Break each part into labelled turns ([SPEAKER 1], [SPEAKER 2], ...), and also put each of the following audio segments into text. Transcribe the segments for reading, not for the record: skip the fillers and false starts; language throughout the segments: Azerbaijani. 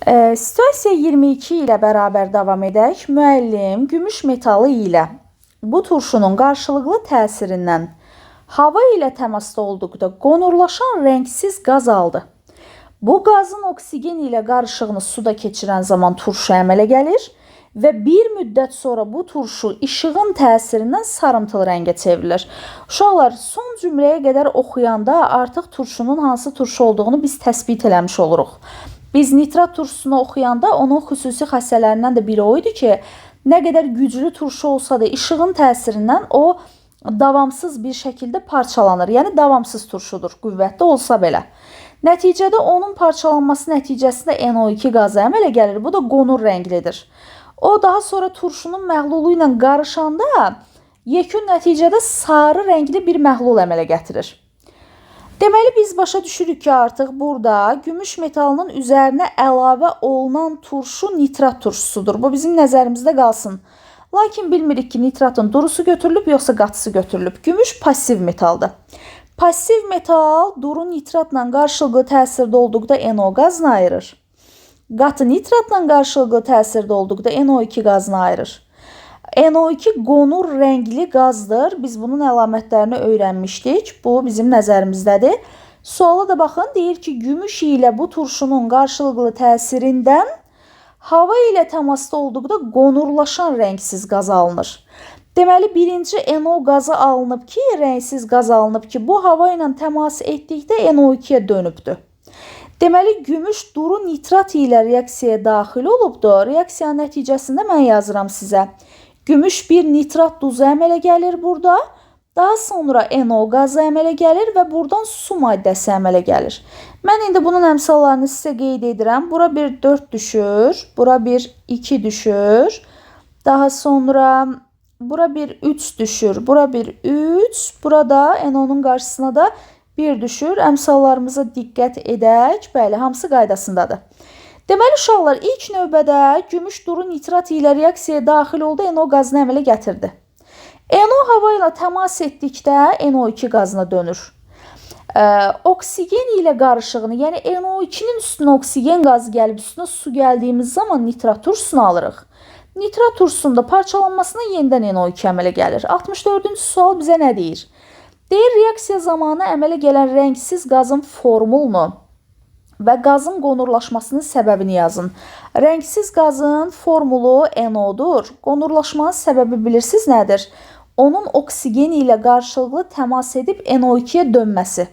[SPEAKER 1] Situasiya 22 ilə bərabər davam edək. Müəllim gümüş metalı ilə bu turşunun qarşılıqlı təsirindən hava ilə təmasda olduqda qonurlaşan rəngsiz qaz aldı. Bu qazın oksigen ilə qarışığını suda keçirən zaman turşu əmələ gəlir və bir müddət sonra bu turşu işığın təsirindən sarımtılı rəngə çevrilir. Uşaqlar, son cümləyə qədər oxuyanda artıq turşunun hansı turşu olduğunu biz təsbit eləmiş oluruq. Biz nitrat turşusunu oxuyanda onun xüsusi xassələrindən də biri o idi ki, nə qədər güclü turşu olsa da işığın təsirindən o davamsız bir şəkildə parçalanır. Yəni davamsız turşudur, qüvvətli olsa belə. Nəticədə onun parçalanması nəticəsində NO2 qazı əmələ gəlir. Bu da qonur rənglidir. O daha sonra turşunun məhlulu ilə qarışanda yekun nəticədə sarı rəngli bir məhlul əmələ gətirir. Deməli biz başa düşürük ki, artıq burada gümüş metalının üzərinə əlavə olunan turşu nitrat turşusudur. Bu bizim nəzərimizdə qalsın. Lakin bilmirik ki, nitratın durusu götürülüb yoxsa qatısı götürülüb. Gümüş passiv metaldır. Passiv metal duru nitratla qarşılıqlı təsirdə olduqda NO qazını ayırır. Qatı nitratla qarşılıqlı təsirdə olduqda NO2 qazını ayırır. NO2 qonur rəngli qazdır. Biz bunun əlamətlərini öyrənmişdik. Bu bizim nəzərimizdədir. Suala da baxın, deyir ki, gümüş ilə bu turşunun qarşılıqlı təsirindən hava ilə təmasda olduqda qonurlaşan rəngsiz qaz alınır. Deməli, birinci NO qazı alınıb ki, rəngsiz qaz alınıb ki, bu hava ilə təmas etdikdə NO2-yə dönübdür. Deməli, gümüş duru nitrat ilə reaksiyaya daxil olubdur. Reaksiya nəticəsində mən yazıram sizə. Gümüş bir nitrat duzu əmələ gəlir burada. Daha sonra NO qazı əmələ gəlir və buradan su maddəsi əmələ gəlir. Mən indi bunun əmsallarını sizə qeyd edirəm. Bura bir 4 düşür, bura bir 2 düşür. Daha sonra bura bir 3 düşür, bura bir 3, burada NO-nun qarşısına da 1 düşür. Əmsallarımıza diqqət edək. Bəli, hamısı qaydasındadır. Deməli, uşaqlar, ilk növbədə gümüş duru nitrat ilə reaksiyaya daxil oldu, NO qazını əmələ gətirdi. NO hava ilə təmas etdikdə NO2 qazına dönür. Oksigen ilə qarışığını, yəni NO2-nin üstünə oksigen qazı gəlib, üstünə su gəldiyimiz zaman nitrat turşusunu alırıq. Nitrat turşusunda parçalanmasına yenidən NO2 əmələ gəlir. 64-cü sual bizə nə deyir? Deyir, reaksiya zamanı əmələ gələn rəngsiz qazın formulunu və qazın qonurlaşmasının səbəbini yazın. Rəngsiz qazın formulu NO-dur. Qonurlaşmanın səbəbi bilirsiniz nədir? Onun oksigen ilə qarşılıqlı təmas edib NO2-yə dönməsi.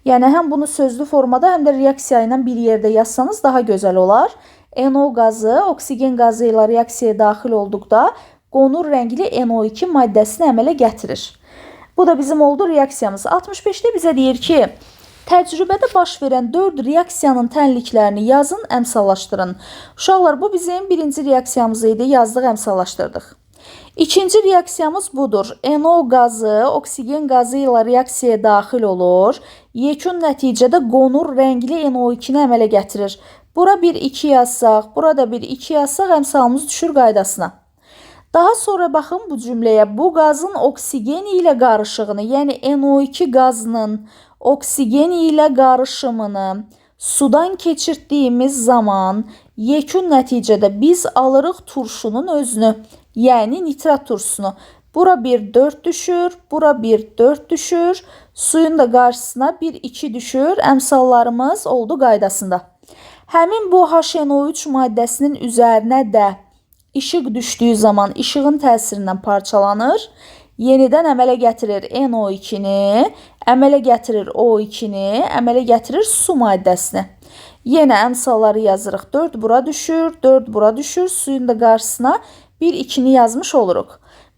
[SPEAKER 1] Yəni, həm bunu sözlü formada, həm də reaksiya ilə bir yerdə yazsanız daha gözəl olar. NO qazı, oksigen qazı ilə reaksiyaya daxil olduqda qonur rəngli NO2 maddəsini əmələ gətirir. Bu da bizim oldu reaksiyamız. 65-də bizə deyir ki, təcrübədə baş verən 4 reaksiyanın tənliklərini yazın, əmsallaşdırın. Uşaqlar, bu bizim birinci reaksiyamız idi, yazdıq, əmsallaşdırdıq. İkinci reaksiyamız budur. NO qazı oksigen qazı ilə reaksiyaya daxil olur. Yekun nəticədə qonur rəngli NO2-ni əmələ gətirir. Bura bir 2 yazsaq, burada bir 2 yazsaq, əmsalımız düşür qaydasına. Daha sonra baxın bu cümləyə. Bu qazın oksigen ilə qarışığını, yəni NO2 qazının oksigen ilə qarışımını sudan keçirdiyimiz zaman yekun nəticədə biz alırıq turşunun özünü, yəni nitrat turşusunu. Bura bir 4 düşür, bura bir 4 düşür, suyun da qarşısına bir 2 düşür, əmsallarımız oldu qaydasında. Həmin bu HNO3 maddəsinin üzərinə də işıq düşdüyü zaman işığın təsirindən parçalanır. Yenidən əmələ gətirir NO2-ni, əmələ gətirir O2-ni, əmələ gətirir su maddəsini. Yenə əmsalları yazırıq. 4 bura düşür, 4 bura düşür. Suyun da qarşısına bir 2-ni yazmış oluruq.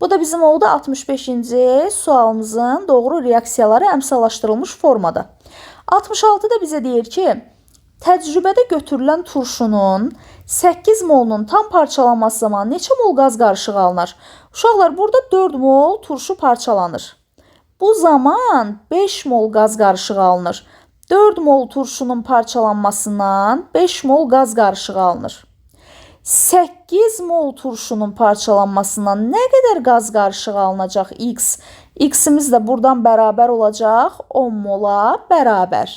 [SPEAKER 1] Bu da bizim oldu 65-ci sualımızın doğru reaksiyaları əmsallaşdırılmış formada. 66-da bizə deyir ki, təcrübədə götürülən turşunun 8 molunun tam parçalanması zamanı neçə mol qaz qarışığı alınır? Uşaqlar, burada 4 mol turşu parçalanır. Bu zaman 5 mol qaz qarışığı alınır. 4 mol turşunun parçalanmasından 5 mol qaz qarışığı alınır. 8 mol turşunun parçalanmasından nə qədər qaz qarışığı alınacaq X? X-imiz də buradan bərabər olacaq 10 mola bərabər.